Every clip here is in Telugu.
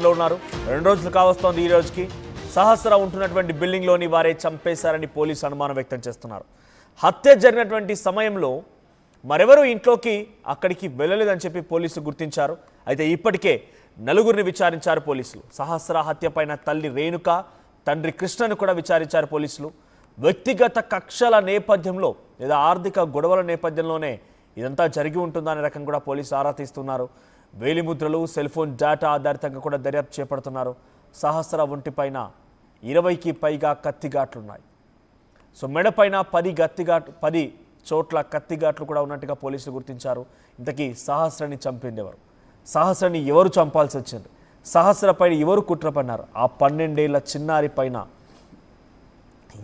లో ఉన్నారు. 2 రోజులు కావస్తోంది. ఈ రోజుకి సహస్ర ఉంటున్నటువంటి బిల్డింగ్ లోని వారే చంపేశారని పోలీసు అనుమానం వ్యక్తం చేస్తున్నారు. హత్య జరిగినటువంటి సమయంలో మరెవరూ ఇంట్లోకి అక్కడికి వెళ్ళలేదని చెప్పి పోలీసులు గుర్తించారు. అయితే ఇప్పటికే నలుగురిని విచారించారు పోలీసులు. సహస్ర హత్యపైన తల్లి రేణుక, తండ్రి కృష్ణను కూడా విచారించారు పోలీసులు. వ్యక్తిగత కక్షల నేపథ్యంలో లేదా ఆర్థిక గొడవల నేపథ్యంలోనే ఇదంతా జరిగి ఉంటుందా అనే రకం కూడా పోలీసులు ఆరా తీస్తున్నారు. వేలిముద్రలు, సెల్ ఫోన్ డేటా ఆధారితంగా కూడా దర్యాప్తు చేపడుతున్నారు. సహస్ర ఒంటిపైన 20కి పైగా కత్తిఘాట్లున్నాయి. సో మెడపైన 10 చోట్ల కత్తిఘాట్లు కూడా ఉన్నట్టుగా పోలీసులు గుర్తించారు. ఇంతకీ సహస్రని చంపింది ఎవరు? సహస్రని ఎవరు చంపాల్సి వచ్చింది? సహస్రపైన ఎవరు కుట్ర పన్నారు? ఆ 12 ఏళ్ల చిన్నారి పైన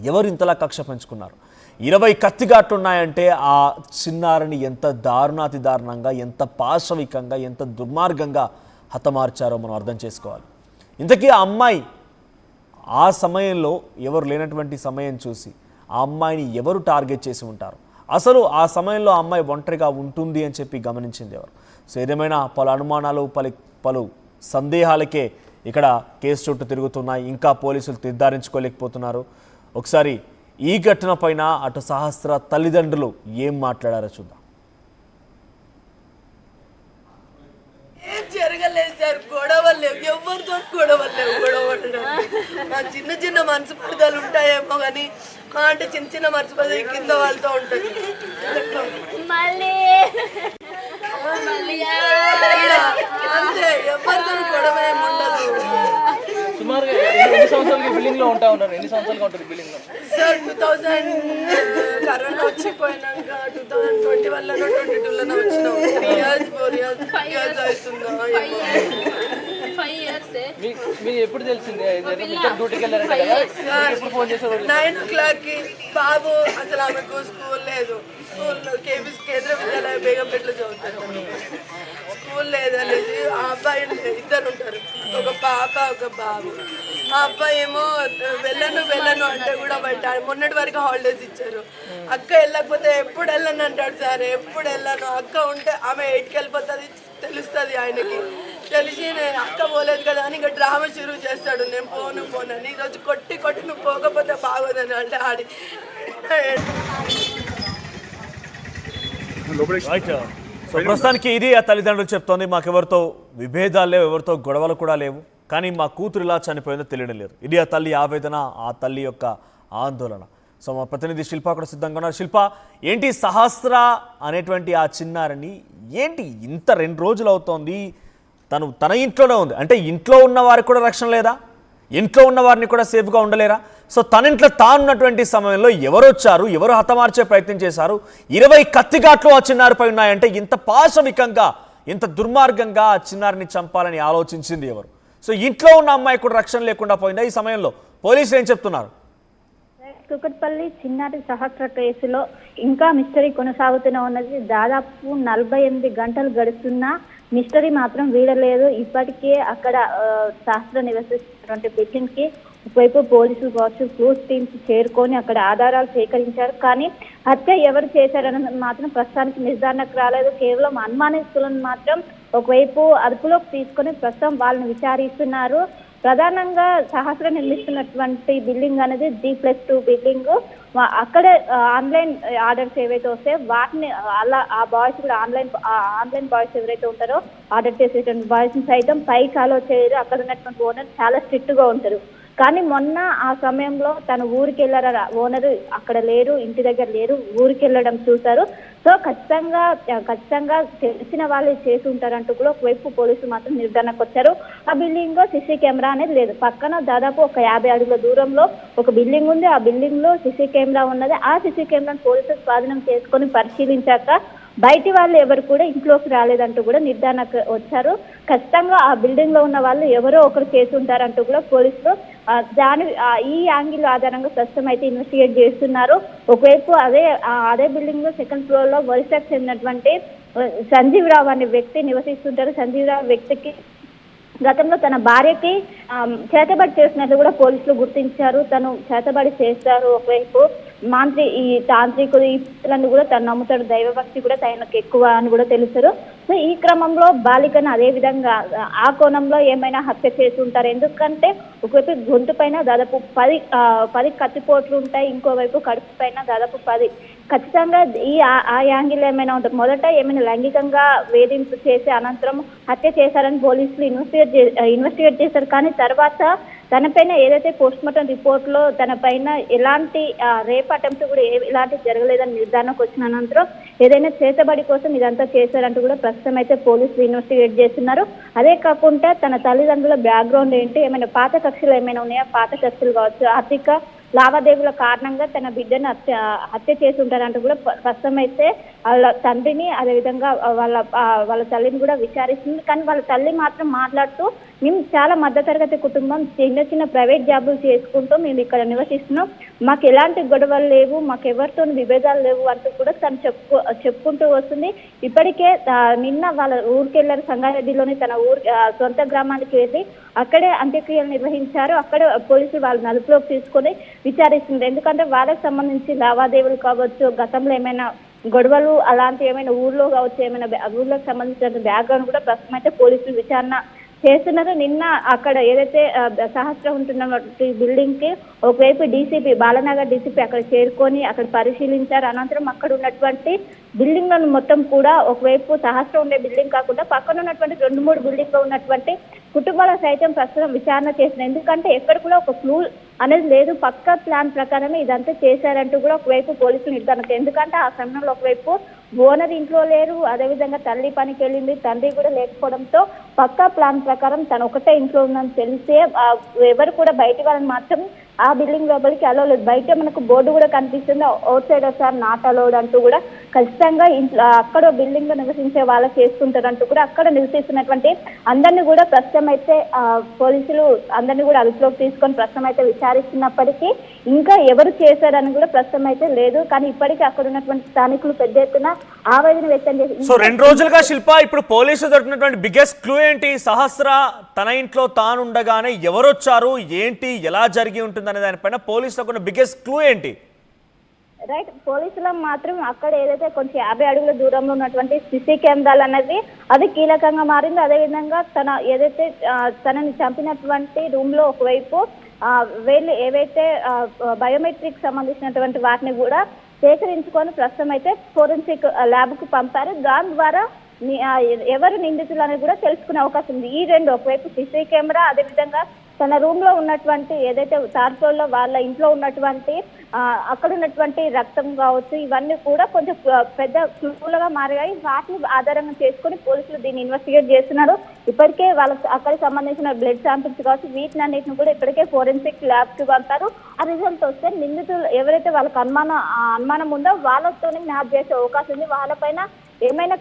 ఎవరు ఇంతలా కక్ష పెంచుకున్నారు? 20 కత్తిఘాట్లు ఉన్నాయంటే ఆ చిన్నారిని ఎంత దారుణాతి దారుణంగా, ఎంత పాశవికంగా, ఎంత దుర్మార్గంగా హతమార్చారో మనం అర్థం చేసుకోవాలి. ఇంతకీ ఆ అమ్మాయి ఆ సమయంలో ఎవరు లేనటువంటి సమయం చూసి ఆ అమ్మాయిని ఎవరు టార్గెట్ చేసి ఉంటారు? అసలు ఆ సమయంలో ఆ అమ్మాయి ఒంటరిగా ఉంటుంది అని చెప్పి గమనించింది ఎవరు? సో ఏదేమైనా పలు అనుమానాలు, పలు సందేహాలకే ఇక్కడ కేసు చుట్టూ తిరుగుతున్నాయి. ఇంకా పోలీసులు నిర్ధారించుకోలేకపోతున్నారు. ఒకసారి ఈ ఘటన పైన అటు సహస్ర తల్లిదండ్రులు ఏం మాట్లాడారో చూద్దాం. ఏం జరగలేదు సార్, గొడవలు లేవు, ఎవరితో గొడవలు లేవు. మా చిన్న చిన్న మనస్పర్ధలు ఉంటాయేమో కానీ మా అంటే చిన్న చిన్న మనస్పర్ధ కింద వాళ్ళతో ఉంటుంది. అంతే, ఎవరితో గొడవ ఏమి ఉండదు. సుమారుగా ఎన్ని సంవత్సరాలకి బిల్డింగ్ లో ఉంటా ఉన్నారు? ఎన్ని సంవత్సరాలుగా ఉంటారు బిల్డింగ్ లో? సార్ 2000 కరోనా వచ్చిపోయినాక 2021లో 22లో వచ్చినాం. 3 years 4 years 5 years అవుతుందా? మీకు ఎప్పుడు తెలిసింది? డ్యూటీకి వెళ్ళారంటే కదా, ఎప్పుడు ఫోన్ చేశారు? 9 o'clockకి బాబు అసలు ఆమెకు స్కూల్ లేదు. స్కూల్లో కేబీఎస్ కేంద్ర విద్యాలయ బేగంపేటలో చదువుతారు. స్కూల్ లేదనేది ఆ అబ్బాయి ఇద్దరు ఉంటారు, ఒక పాప ఒక బాబు. ఆ అబ్బాయి ఏమో వెళ్ళను అంటే కూడా బయట మొన్నటి వరకు హాలిడేస్ ఇచ్చారు. అక్క వెళ్ళకపోతే ఎప్పుడు వెళ్ళను అంటాడు సార్, ఎప్పుడు వెళ్ళను. అక్క ఉంటే ఆమె 8కి వెళ్ళిపోతుంది, తెలుస్తుంది ఆయనకి. తెలిసి నేను అక్క పోలేదు కదా అని ఇంకా డ్రామా షురూ చేస్తాడు. నేను పోనని ఈరోజు కొట్టి నువ్వు పోకపోతే బాగోదని అంటే ఆడి సో ప్రస్తుతానికి ఇది ఆ తల్లిదండ్రులు చెప్తోంది. మాకెవరితో విభేదాలు లేవు, ఎవరితో గొడవలు కూడా లేవు, కానీ మా కూతురు ఇలా చనిపోయిందో తెలియడం లేదు. ఇది ఆ తల్లి ఆవేదన, ఆ తల్లి యొక్క ఆందోళన. సో మా ప్రతినిధి శిల్ప కూడా సిద్ధంగా ఉన్నారు. శిల్ప, ఏంటి సహస్ర అనేటువంటి ఆ చిన్నారిని ఏంటి ఇంత 2 రోజులు అవుతోంది, తన ఇంట్లోనే ఉంది అంటే ఇంట్లో ఉన్న వారికి కూడా రక్షణ లేదా? ఇంట్లో ఉన్న వారిని కూడా సేఫ్గా ఉండలేరా? సో తన ఇంట్లో తానున్నటువంటి సమయంలో ఎవరు వచ్చారు, ఎవరు హతమార్చే ప్రయత్నం చేశారు? 20 కత్తిఘాట్లు ఆ చిన్నారిపై ఉన్నాయంటే ఇంత పాశవికంగా, ఇంత దుర్మార్గంగా ఆ చిన్నారిని చంపాలని ఆలోచించింది ఎవరు? సో ఇంట్లో ఉన్న అమ్మాయి కూడా రక్షణ లేకుండా పోయిందా? ఈ సమయంలో పోలీసులు ఏం చెప్తున్నారు? కుకట్పల్లి చిన్నారి సహస్ర కేసులో ఇంకా మిస్టరీ కొనసాగుతూనే ఉన్నది. దాదాపు 48 గంటలు గడుస్తున్నా మిస్టరీ మాత్రం వీడలేదు. ఇప్పటికే అక్కడ సహస్ర నివసిస్తున్నటువంటి బిల్డింగ్ కి ఒకవైపు పోలీసులు కావచ్చు, క్లూస్ టీమ్స్ చేరుకొని అక్కడ ఆధారాలు సేకరించారు. కానీ హత్య ఎవరు చేశారన్నది మాత్రం ప్రస్తుతానికి నిర్ధారణకు రాలేదు. కేవలం అనుమానిస్తులను మాత్రం ఒకవైపు అదుపులోకి తీసుకొని ప్రస్తుతం వాళ్ళని విచారిస్తున్నారు. ప్రధానంగా సహస్ర నిర్మిస్తున్నటువంటి బిల్డింగ్ అనేది D+2 బిల్డింగ్. అక్కడే ఆన్లైన్ ఆర్డర్స్ ఏవైతే వస్తాయో వాటిని అలా ఆ బాయ్స్ కూడా ఆన్లైన్ బాయ్స్ ఎవరైతే ఉంటారో ఆర్డర్ చేసేటువంటి బాయ్స్ సైతం పైకి అలో చేయరు. అక్కడ ఉన్నటువంటి ఓనర్ చాలా స్ట్రిక్ట్ గా ఉంటారు. కానీ మొన్న ఆ సమయంలో తను ఊరికి వెళ్ళారు, ఓనరు అక్కడ లేరు, ఇంటి దగ్గర లేరు, ఊరికి వెళ్ళడం చూశారు. సో ఖచ్చితంగా తెలిసిన వాళ్ళు చేసి ఉంటారంటూ కూడా ఒకవైపు పోలీసులు మాత్రం నిర్ధారణకు వచ్చారు. ఆ బిల్డింగ్ లో సీసీ కెమెరా అనేది లేదు. పక్కన దాదాపు ఒక 50 అడుగుల దూరంలో ఒక బిల్డింగ్ ఉంది. ఆ బిల్డింగ్ లో సీసీ కెమెరా ఉన్నది. ఆ సీసీ కెమెరాను పోలీసులు స్వాధీనం చేసుకొని పరిశీలించాక బయటి వాళ్ళు ఎవరు కూడా ఇంట్లోకి రాలేదంటూ కూడా నిర్ధారణకు వచ్చారు. ఖచ్చితంగా ఆ బిల్డింగ్ లో ఉన్న వాళ్ళు ఎవరో ఒకరు చేసి ఉంటారంటూ కూడా పోలీసులు ఈ యాంగిల్ ఆధారంగా ప్రస్తుతం అయితే ఇన్వెస్టిగేట్ చేస్తున్నారు. ఒకవైపు అదే బిల్డింగ్ లో 2nd ఫ్లోర్ లో వరిసకు చెందినటువంటి సంజీవ్ రావు అనే వ్యక్తి నివసిస్తుంటారు. సంజీవ్ రావు వ్యక్తికి గతంలో తన భార్యకి చేతబడి చేసినట్లు కూడా పోలీసులు గుర్తించారు. తను చేతబడి చేస్తారు. ఒకవైపు ఈ తాంత్రికులు ఈ కూడా తను నమ్ముతాడు, దైవభక్తి కూడా తనకు ఎక్కువ అని కూడా తెలుసు. సో ఈ క్రమంలో బాలికను అదే విధంగా ఆ కోణంలో ఏమైనా హత్య చేసి ఉంటారు. ఎందుకంటే ఒకవైపు గొంతు పైన దాదాపు 10 కత్తిపోట్లు ఉంటాయి, ఇంకోవైపు కడుపు పైన దాదాపు 10. ఖచ్చితంగా ఆ యాంగిల్ ఏమైనా ఉంటుంది. మొదట ఏమైనా లైంగికంగా వేధింపు చేసి అనంతరం హత్య చేశారని పోలీసులు ఇన్వెస్టిగేట్ చేశారు. కానీ తర్వాత తనపైన ఏదైతే పోస్ట్ మార్టం రిపోర్ట్ లో తన పైన ఎలాంటి రేప్ అటెంప్ట్ కూడా ఎలాంటి జరగలేదని నిర్ధారణకు వచ్చిన అనంతరం ఏదైనా చేతబడి కోసం ఇదంతా చేశారంటూ కూడా ప్రస్తుతం అయితే పోలీసులు ఇన్వెస్టిగేట్ చేస్తున్నారు. అదే కాకుండా తన తల్లిదండ్రుల బ్యాక్గ్రౌండ్ ఏంటి, ఏమైనా పాత కక్షలు ఏమైనా ఉన్నాయా, పాత కక్షలు కావచ్చు, ఆర్థిక లావాదేవీల కారణంగా తన బిడ్డను హత్య చేసి ఉంటారంటూ కూడా ప్రస్తుతం అయితే వాళ్ళ తండ్రిని అదేవిధంగా వాళ్ళ తల్లిని కూడా విచారిస్తుంది. కానీ వాళ్ళ తల్లి మాత్రం మాట్లాడుతూ మేము చాలా మధ్యతరగతి కుటుంబం, చిన్న ప్రైవేట్ జాబులు చేసుకుంటూ మేము ఇక్కడ నివసిస్తున్నాం, మాకు ఎలాంటి గొడవలు లేవు, మాకు ఎవరితో విభేదాలు లేవు అంటూ కూడా తను చెప్పుకుంటూ వస్తుంది. ఇప్పటికే నిన్న వాళ్ళ ఊరికి వెళ్ళారు, సంగారెడ్డిలోని తన సొంత గ్రామానికి వెళ్ళి అక్కడే అంత్యక్రియలు నిర్వహించారు. అక్కడ పోలీసులు వాళ్ళని అదుపులోకి తీసుకొని విచారిస్తుంది. ఎందుకంటే వాళ్ళకి సంబంధించి లావాదేవీలు కావచ్చు, గతంలో ఏమైనా గొడవలు అలాంటి ఏమైనా ఊర్లో కావచ్చు, ఏమైనా ఊర్లోకి సంబంధించిన బ్యాక్గ్రౌండ్ కూడా ప్రస్తుతం అయితే పోలీసులు విచారణ చేస్తున్నారు. నిన్న అక్కడ ఏదైతే సహస్రం ఉంటున్నటువంటి బిల్డింగ్ కి ఒకవైపు డీసీపీ బాలనగర్ డీసీపీ అక్కడ చేరుకొని అక్కడ పరిశీలించారు. అనంతరం అక్కడ ఉన్నటువంటి బిల్డింగ్లను మొత్తం కూడా ఒకవైపు సహస్రం ఉండే బిల్డింగ్ కాకుండా పక్కన ఉన్నటువంటి 2-3 బిల్డింగ్ లో ఉన్నటువంటి కుటుంబాల సైతం ప్రస్తుతం విచారణ చేసిన. ఎందుకంటే ఎక్కడ కూడా ఒక క్లూ అనేది లేదు, పక్క ప్లాన్ ప్రకారమే ఇదంతా చేశారంటూ కూడా ఒకవైపు పోలీసులు నిర్ధారణ. ఎందుకంటే ఆ సమయంలో ఒకవైపు ఓనర్ ఇంట్లో లేరు, అదేవిధంగా తల్లి పనికి వెళ్ళింది, తండ్రి కూడా లేకపోవడంతో పక్కా ప్లాన్ ప్రకారం తను ఒకటే ఇంట్లో ఉందని తెలిసే ఎవరు కూడా బయట వాళ్ళని మాత్రం ఆ బిల్డింగ్ లోపలికి అలో లేదు. బయట మనకు బోర్డు కూడా కనిపిస్తుంది, out side sir not allowed అంటూ కూడా. ఖచ్చితంగా ఇంట్లో అక్కడ బిల్డింగ్ లో నివసించే వాళ్ళకి చేస్తుంటారంటూ కూడా అక్కడ నివసిస్తున్నటువంటి అందరినీ కూడా ప్రస్తుతం అయితే పోలీసులు అందరినీ కూడా అదుపులోకి తీసుకొని ప్రస్తుతం అయితే విచారిస్తున్నప్పటికీ ఇంకా ఎవరు చేశారని కూడా ప్రస్తుతం అయితే లేదు. కానీ ఇప్పటికీ అక్కడ ఉన్నటువంటి స్థానికులు పెద్ద ఎత్తున ఆవేదన వ్యక్తం చేసి సో 2 రోజులుగా శిల్ప ఇప్పుడు పోలీసులు దొరికినటువంటి బిగ్గెస్ట్ క్లూ ఏంటి? సహస్ర తన ఇంట్లో తానుండగానే ఎవరొచ్చారు, ఏంటి, ఎలా జరిగి ఉంటుంది అనే దానిపైన పోలీసులకు ఉన్న బిగ్గెస్ట్ క్లూ ఏంటి? రైట్, పోలీసులు మాత్రం అక్కడ ఏదైతే కొంచెం 50 అడుగుల దూరంలో ఉన్నటువంటి సిసి కెమెరాలు అనేది అది కీలకంగా మారింది. అదేవిధంగా తన ఏదైతే తనని చంపినటువంటి రూమ్ లో ఒకవైపు వీళ్ళు ఏవైతే బయోమెట్రిక్ సంబంధించినటువంటి వాటిని కూడా సేకరించుకొని ప్రస్తుతం అయితే ఫోరెన్సిక్ ల్యాబ్ కు పంపారు. దాని ద్వారా ఎవరు నిందితులు అనేది కూడా తెలుసుకునే అవకాశం ఉంది. ఈ 2 ఒకవైపు సిసి కెమెరా, అదేవిధంగా తన రూమ్ లో ఉన్నటువంటి ఏదైతే థర్డ్ ఫ్లోర్ లో వాళ్ళ ఇంట్లో ఉన్నటువంటి అక్కడ ఉన్నటువంటి రక్తం కావచ్చు, ఇవన్నీ కూడా కొంచెం పెద్ద క్లూలుగా మారాయి. వాటిని ఆధారంగా చేసుకుని పోలీసులు దీన్ని ఇన్వెస్టిగేట్ చేస్తున్నారు. ఇప్పటికే వాళ్ళకి అక్కడికి సంబంధించిన బ్లడ్ శాంపిల్స్ కావచ్చు, వీటిని అన్నింటిని కూడా ఇప్పటికే ఫోరెన్సిక్ ల్యాబ్ కి పంపారు. ఆ రిజల్ట్ వస్తే నిందితులు ఎవరైతే వాళ్ళకి అనుమానం ఉందో వాళ్ళతోనే మ్యాప్ చేసే అవకాశం ఉంది. వాళ్ళపైన ఏమైనా